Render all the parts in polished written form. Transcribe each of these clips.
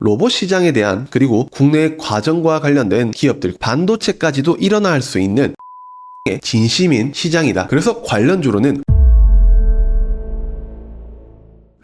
로봇 시장에 대한 그리고 국내 과정과 관련된 기업들, 반도체까지도 일어날 수 있는 진심인 시장이다. 그래서 관련주로는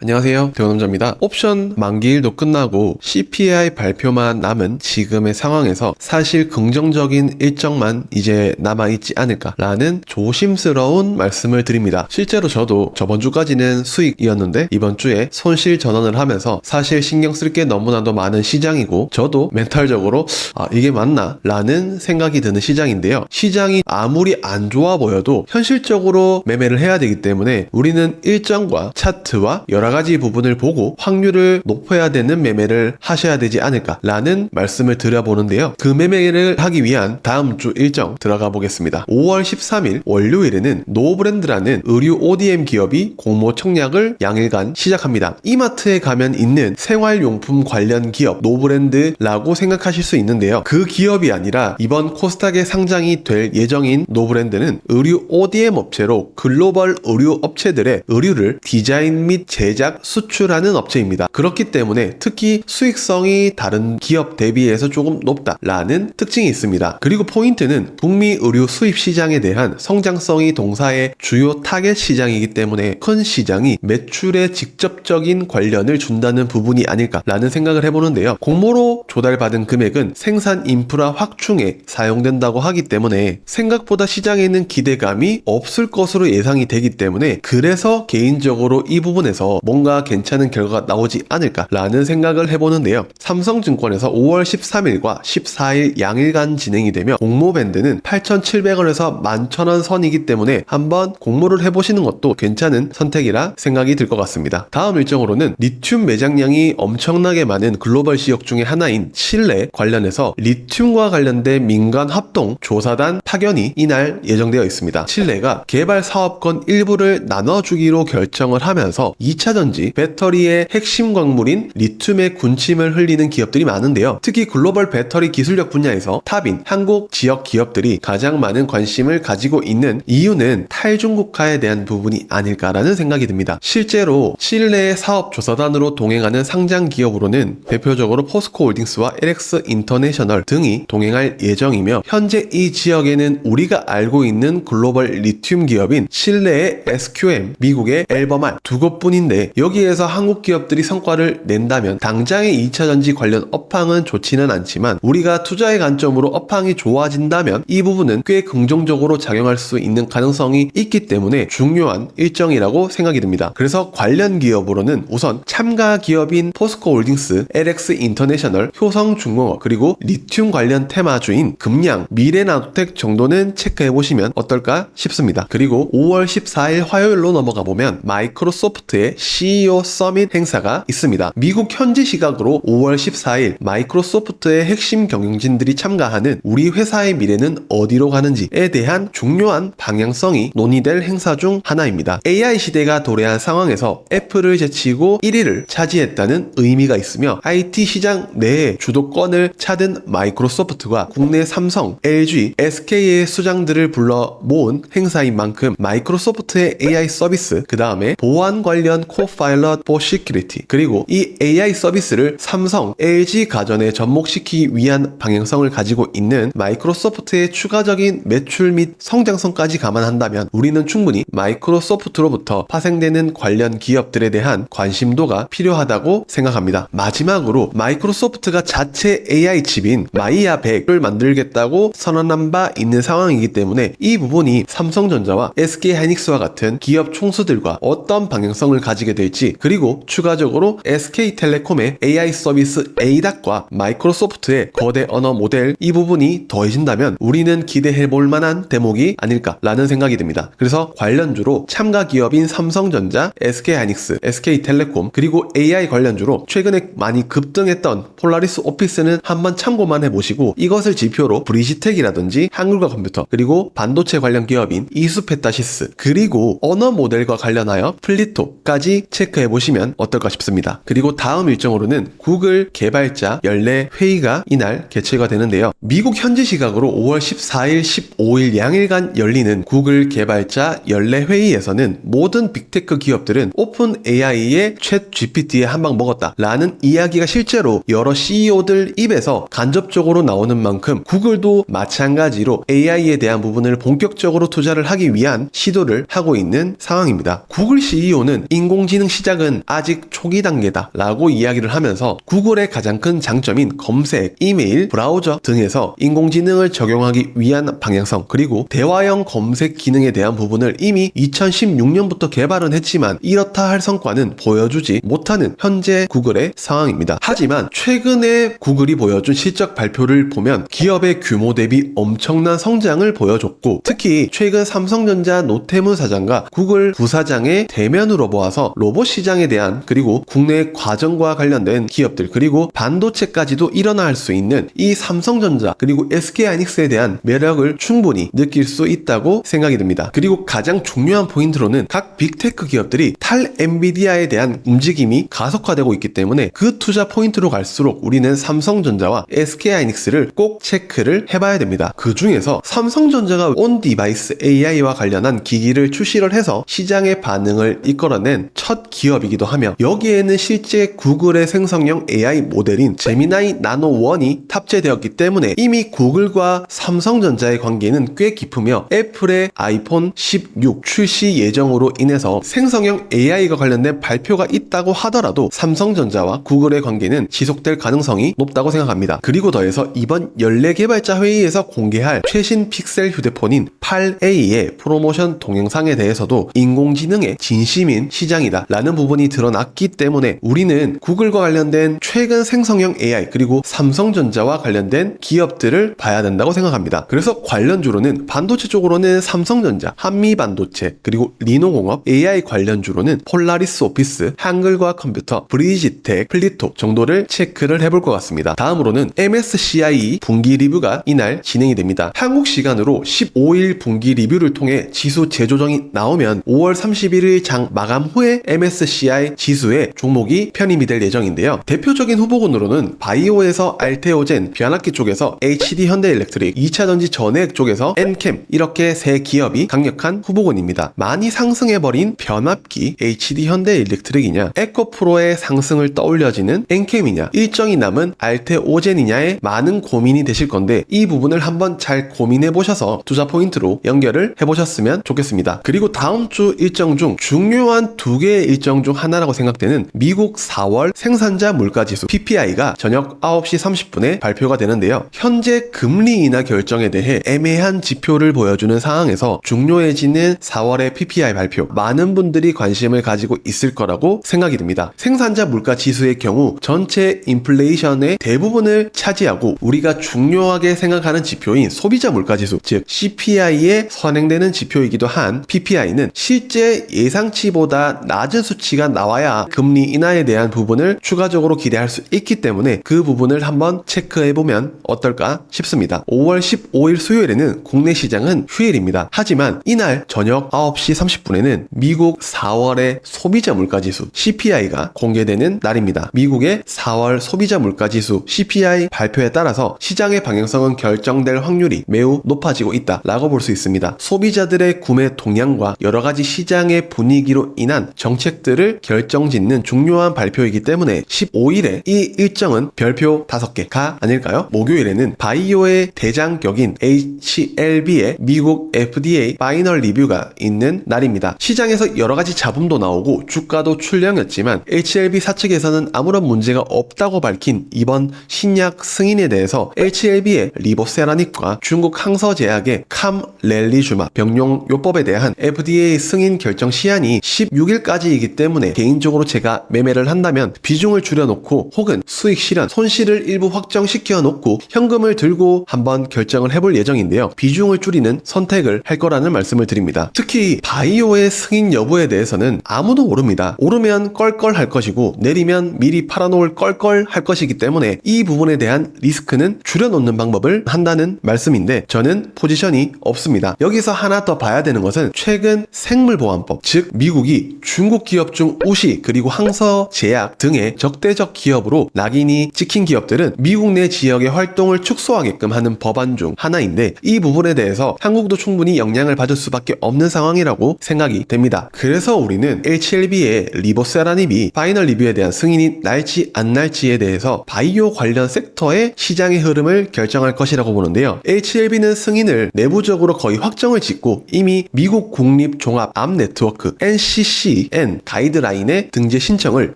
안녕하세요, 대원남자입니다. 옵션 만기일도 끝나고 CPI 발표만 남은 지금의 상황에서 사실 긍정적인 일정만 이제 남아있지 않을까라는 조심스러운 말씀을 드립니다. 실제로 저도 저번 주까지는 수익이었는데 이번 주에 손실 전환을 하면서 사실 신경 쓸 게 너무나도 많은 시장이고 저도 멘탈적으로 이게 맞나? 라는 생각이 드는 시장인데요. 시장이 아무리 안 좋아 보여도 현실적으로 매매를 해야 되기 때문에 우리는 일정과 차트와 여러 가지 부분을 보고 확률을 높여야 되는 매매를 하셔야 되지 않을까라는 말씀을 드려보는데요. 그 매매를 하기 위한 다음 주 일정 들어가 보겠습니다. 5월 13일 월요일에는 노브랜드라는 의류 ODM 기업이 공모 청약을 양일간 시작합니다. 이마트에 가면 있는 생활용품 관련 기업 노브랜드라고 생각하실 수 있는데요. 그 기업이 아니라 이번 코스닥에 상장이 될 예정인 노브랜드는 의류 ODM 업체로 글로벌 의류 업체들의 의류를 디자인 및 제작, 수출하는 업체입니다. 그렇기 때문에 특히 수익성이 다른 기업 대비해서 조금 높다라는 특징이 있습니다. 그리고 포인트는 북미 의류 수입 시장에 대한 성장성이 동사의 주요 타겟 시장이기 때문에 큰 시장이 매출에 직접적인 관련을 준다는 부분이 아닐까라는 생각을 해보는데요. 공모로 조달받은 금액은 생산 인프라 확충에 사용된다고 하기 때문에 생각보다 시장에는 기대감이 없을 것으로 예상이 되기 때문에 그래서 개인적으로 이 부분에서 뭔가 괜찮은 결과가 나오지 않을까라는 생각을 해보는데요. 삼성증권에서 5월 13일과 14일 양일간 진행이 되며 공모 밴드는 8,700원에서 11,000원 선이기 때문에 한번 공모를 해보시는 것도 괜찮은 선택이라 생각이 들 것 같습니다. 다음 일정으로는 리튬 매장량이 엄청나게 많은 글로벌 지역 중에 하나인 칠레 관련해서 리튬과 관련된 민간 합동 조사단 파견이 이날 예정되어 있습니다. 칠레가 개발 사업권 일부를 나눠주기로 결정을 하면서 2차전지 배터리의 핵심 광물인 리튬의 군침을 흘리는 기업들이 많은데요. 특히 글로벌 배터리 기술력 분야에서 탑인 한국 지역 기업들이 가장 많은 관심을 가지고 있는 이유는 탈중국화에 대한 부분이 아닐까라는 생각이 듭니다. 실제로 칠레의 사업 조사단으로 동행하는 상장 기업으로는 대표적으로 포스코홀딩스와 LX 인터내셔널 등이 동행할 예정이며 현재 이 지역에는 우리가 알고 있는 글로벌 리튬 기업인 칠레의 SQM, 미국의 엘버말 두 곳뿐인데 여기에서 한국 기업들이 성과를 낸다면 당장의 2차전지 관련 업황은 좋지는 않지만 우리가 투자의 관점으로 업황이 좋아진다면 이 부분은 꽤 긍정적으로 작용할 수 있는 가능성이 있기 때문에 중요한 일정이라고 생각이 듭니다. 그래서 관련 기업으로는 우선 참가 기업인 포스코홀딩스, LX 인터내셔널, 효성중공업 그리고 리튬 관련 테마주인 금양, 미래나노텍 정도는 체크해보시면 어떨까 싶습니다. 그리고 5월 14일 화요일로 넘어가 보면 마이크로소프트의 CEO 서밋 행사가 있습니다. 미국 현지 시각으로 5월 14일 마이크로소프트의 핵심 경영진들이 참가하는 우리 회사의 미래는 어디로 가는지에 대한 중요한 방향성이 논의될 행사 중 하나입니다. AI 시대가 도래한 상황에서 애플을 제치고 1위를 차지했다는 의미가 있으며 IT 시장 내에 주도권을 찾은 마이크로소프트가 국내 삼성, LG, SK의 수장들을 불러 모은 행사인 만큼 마이크로소프트의 AI 서비스, 그 다음에 보안 관련 코파일럿 for Security 그리고 이 AI 서비스를 삼성, LG 가전에 접목시키기 위한 방향성을 가지고 있는 마이크로소프트의 추가적인 매출 및 성장성까지 감안한다면 우리는 충분히 마이크로소프트로부터 파생되는 관련 기업들에 대한 관심도가 필요하다고 생각합니다. 마지막으로 마이크로소프트가 자체 AI 칩인 마이야 100을 만들겠다고 선언한 바 있는 상황이기 때문에 이 부분이 삼성전자와 SK하이닉스와 같은 기업 총수들과 어떤 방향성을 가지게 될지 그리고 추가적으로 SK텔레콤의 AI 서비스 ADAC과 마이크로소프트의 거대 언어 모델 이 부분이 더해진다면 우리는 기대해볼 만한 대목이 아닐까라는 생각이 듭니다. 그래서 관련주로 참가 기업인 삼성전자, SK하이닉스, SK텔레콤 그리고 AI 관련주로 최근에 많이 급등했던 폴라리스 폴라리스 오피스는 한번 참고만 해보시고 이것을 지표로 브리지텍이라든지 한글과 컴퓨터 그리고 반도체 관련 기업인 이수페타시스 그리고 언어 모델과 관련하여 플리토까지 체크해보시면 어떨까 싶습니다. 그리고 다음 일정으로는 구글 개발자 연례 회의가 이날 개최가 되는데요. 미국 현지 시각으로 5월 14일, 15일 양일간 열리는 구글 개발자 연례 회의에서는 모든 빅테크 기업들은 오픈 AI의 챗 GPT에 한 방 먹었다 라는 이야기가 실제로 여러 CEO들 입에서 간접적으로 나오는 만큼 구글도 마찬가지로 AI에 대한 부분을 본격적으로 투자를 하기 위한 시도를 하고 있는 상황입니다. 구글 CEO는 인공지능 시작은 아직 초기 단계다 라고 이야기를 하면서 구글의 가장 큰 장점인 검색, 이메일, 브라우저 등에서 인공지능을 적용하기 위한 방향성 그리고 대화형 검색 기능에 대한 부분을 이미 2016년부터 개발은 했지만 이렇다 할 성과는 보여주지 못하는 현재 구글의 상황입니다. 하지만 최근에 구글이 보여준 실적 발표를 보면 기업의 규모 대비 엄청난 성장을 보여줬고 특히 최근 삼성전자 노태문 사장과 구글 부사장의 대면으로 보아서 로봇 시장에 대한 그리고 국내 과정과 관련된 기업들 그리고 반도체까지도 일어날 수 있는 이 삼성전자 그리고 SK하이닉스에 대한 매력을 충분히 느낄 수 있다고 생각이 듭니다. 그리고 가장 중요한 포인트로는 각 빅테크 기업들이 탈 엔비디아에 대한 움직임이 가속화되고 있기 때문에 그 투자 포인트로 갈수록 우리는 삼성전자와 SK하이닉스를 꼭 체크를 해봐야 됩니다. 그 중에서 삼성전자가 온 디바이스 AI와 관련한 기기를 출시를 해서 시장의 반응을 이끌어낸 첫 기업이기도 하며 여기에는 실제 구글의 생성형 AI 모델인 제미나이 나노 1이 탑재되었기 때문에 이미 구글과 삼성전자의 관계는 꽤 깊으며 애플의 아이폰 16 출시 예정으로 인해서 생성형 AI가 관련된 발표가 있다고 하더라도 삼성전자와 구글의 관계는 지속될 가능성이 높다고 생각합니다. 그리고 더해서 이번 연례 개발자 회의에서 공개할 최신 픽셀 휴대폰인 8A의 프로모션 동영상에 대해서도 인공지능의 진심인 시장이다 라는 부분이 드러났기 때문에 우리는 구글과 관련된 최근 생성형 AI 그리고 삼성전자와 관련된 기업들을 봐야 된다고 생각합니다. 그래서 관련주로는 반도체 쪽으로는 삼성전자, 한미반도체 그리고 리노공업, AI 관련주로는 폴라리스 오피스, 한글과 컴퓨터, 브리지텍, 플리토 정도를 체크를 해볼 것 같습니다. 다음으로는 MSCI 분기 리뷰가 이날 진행이 됩니다. 한국 시간으로 15일 분기 리뷰를 통해 지수 재조정이 나오면 5월 31일 장 마감 후에 MSCI 지수에 종목이 편입이 될 예정인데요. 대표적인 후보군으로는 바이오에서 알테오젠, 변압기 쪽에서 HD 현대일렉트릭, 2차전지 전해액 쪽에서 엔캠 이렇게 세 기업이 강력한 후보군입니다. 많이 상승해버린 변압기 HD 현대일렉트릭이냐 에코프로의 상승을 떠올려지는 엔캠이냐 일정이 남은 알테오젠이냐에 많은 고민이 되실 건데 이 부분을 한번 잘 고민해 보셔서 투자 포인트로 연결을 해보셨으면 좋겠습니다. 그리고 다음 주 일정 중 중요한 두 개의 일정 중 하나라고 생각되는 미국 4월 생산자 물가지수 PPI가 저녁 9시 30분에 발표가 되는데요. 현재 금리 인하 결정에 대해 애매한 지표를 보여주는 상황에서 중요해지는 4월의 PPI 발표 많은 분들이 관심을 가지고 있을 거라고 생각이 듭니다. 생산자 물가 지수의 경우 전체 인플레이션의 대부분을 차지하고 우리가 중요하게 생각하는 지표인 소비자 물가 지수 즉 CPI에 선행되는 지표이기도 한 PPI는 실제 예상치보다 낮은 수치가 나와야 금리 인하에 대한 부분을 추가적으로 기대할 수 있기 때문에 그 부분을 한번 체크해보면 어떨까 싶습니다. 5월 15일 수요일에는 국내 시장은 휴일입니다. 하지만 이날 저녁 9시 30분에는 미국 4월의 소비자 물가지수 CPI가 공개되는 날입니다. 미국의 4월 소비자 물가지수 CPI 발표에 따라서 시장의 방향성은 결정될 확률이 매우 높아지고 있다라고 볼 수 있습니다. 소비자들의 구매 동향과 여러가지 시장의 분위기로 인한 정책들을 결정짓는 중요한 발표이기 때문에 15일에 이 일정은 별표 5개가 아닐까요? 목요일에는 바이오의 대장격인 HLB의 미국 FDA 파이널 리뷰가 있는 날입니다. 시장에서 여러가지 잡음도 나오고 주가도 출렁였지만 HLB 사측에서는 아무런 문제가 없다고 밝힌 이번 신약 승인에 대해서 HLB의 리보세라닉과 중국 항서제약의 캄렐리주마 병용요법에 대한 FDA 승인 결정 시한이 16일까지이기 때문에 개인적으로 제가 매매를 한다면 비중을 줄여놓고 혹은 수익 실현, 손실을 일부 확정시켜 놓고 현금을 들고 한번 결정을 해볼 예정인데요. 비중을 줄이는 선택을 할 거라는 말씀을 드립니다. 특히 바이오의 승인 여부에 대해서는 아무도 모릅니다. 오르면 껄껄 할 것이고 내리면 미리 팔아놓을 껄껄 할 것입니다. 것이기 때문에 이 부분에 대한 리스크는 줄여놓는 방법을 한다는 말씀인데 저는 포지션이 없습니다. 여기서 하나 더 봐야 되는 것은 최근 생물보안법, 즉 미국이 중국 기업 중 우시 그리고 항서제약 등의 적대적 기업으로 낙인이 찍힌 기업들은 미국 내 지역의 활동을 축소하게끔 하는 법안 중 하나인데 이 부분에 대해서 한국도 충분히 영향을 받을 수밖에 없는 상황이라고 생각이 됩니다. 그래서 우리는 HLB의 리보세라닙이 파이널 리뷰에 대한 승인이 날지 안 날지에 대해서 바이오 관련 섹터의 시장의 흐름을 결정할 것이라고 보는데요. HLB는 승인을 내부적으로 거의 확정을 짓고 이미 미국 국립종합암 네트워크 NCCN 가이드라인의 등재 신청을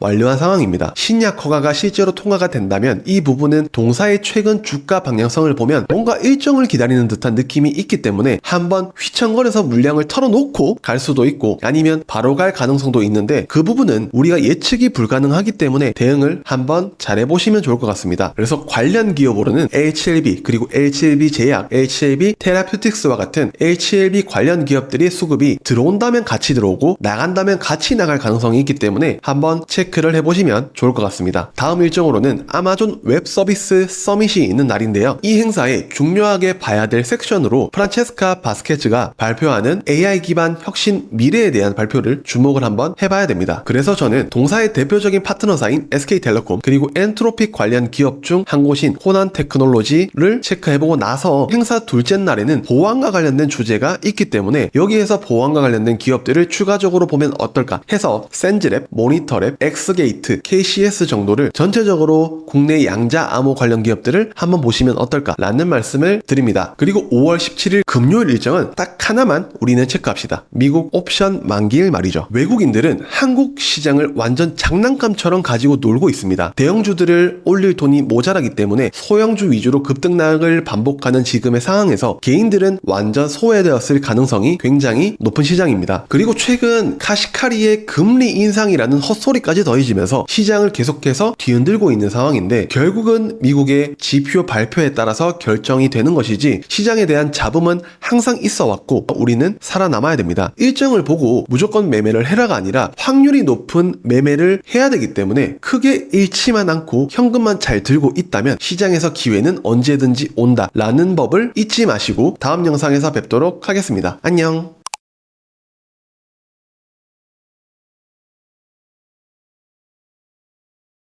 완료한 상황입니다. 신약 허가가 실제로 통과가 된다면 이 부분은 동사의 최근 주가 방향성을 보면 뭔가 일정을 기다리는 듯한 느낌이 있기 때문에 한번 휘청거려서 물량을 털어놓고 갈 수도 있고 아니면 바로 갈 가능성도 있는데 그 부분은 우리가 예측이 불가능하기 때문에 대응을 한번 잘해보시면 좋을 것 같습니다. 그래서 관련 기업으로는 HLB 그리고 HLB 제약, HLB 테라퓨틱스와 같은 HLB 관련 기업들의 수급이 들어온다면 같이 들어오고 나간다면 같이 나갈 가능성이 있기 때문에 한번 체크를 해보시면 좋을 것 같습니다. 다음 일정으로는 아마존 웹 서비스 서밋이 있는 날인데요. 이 행사에 중요하게 봐야 될 섹션으로 프란체스카 바스케츠가 발표하는 AI 기반 혁신 미래에 대한 발표를 주목을 한번 해봐야 됩니다. 그래서 저는 동사의 대표적인 파트너사인 SK텔레콤 그리고 엔트로픽 관련 기업 중 한 곳인 호난테크놀로지를 체크해보고 나서 행사 둘째 날에는 보안과 관련된 주제가 있기 때문에 여기에서 보안과 관련된 기업들을 추가적으로 보면 어떨까 해서 센즈랩, 모니터랩, 엑스게이트, KCS 정도를 전체적으로 국내 양자 암호 관련 기업들을 한번 보시면 어떨까라는 말씀을 드립니다. 그리고 5월 17일 금요일 일정은 딱 하나만 우리는 체크합시다. 미국 옵션 만기일 말이죠. 외국인들은 한국 시장을 완전 장난감처럼 가지고 놀고 있습니다. 대형주들을 올릴 돈이 모자라기 때문에 소형주 위주로 급등락을 반복하는 지금의 상황에서 개인들은 완전 소외되었을 가능성이 굉장히 높은 시장입니다. 그리고 최근 카시카리의 금리 인상이라는 헛소리까지 더해지면서 시장을 계속해서 뒤흔들고 있는 상황인데 결국은 미국의 지표 발표에 따라서 결정이 되는 것이지 시장에 대한 잡음은 항상 있어 왔고 우리는 살아남아야 됩니다. 일정을 보고 무조건 매매를 해라가 아니라 확률이 높은 매매를 해야 되기 때문에 크게 잃지만 않고 현금만 잘 들고 있다면 시장에서 기회는 언제든지 온다 라는 법을 잊지 마시고 다음 영상에서 뵙도록 하겠습니다. 안녕.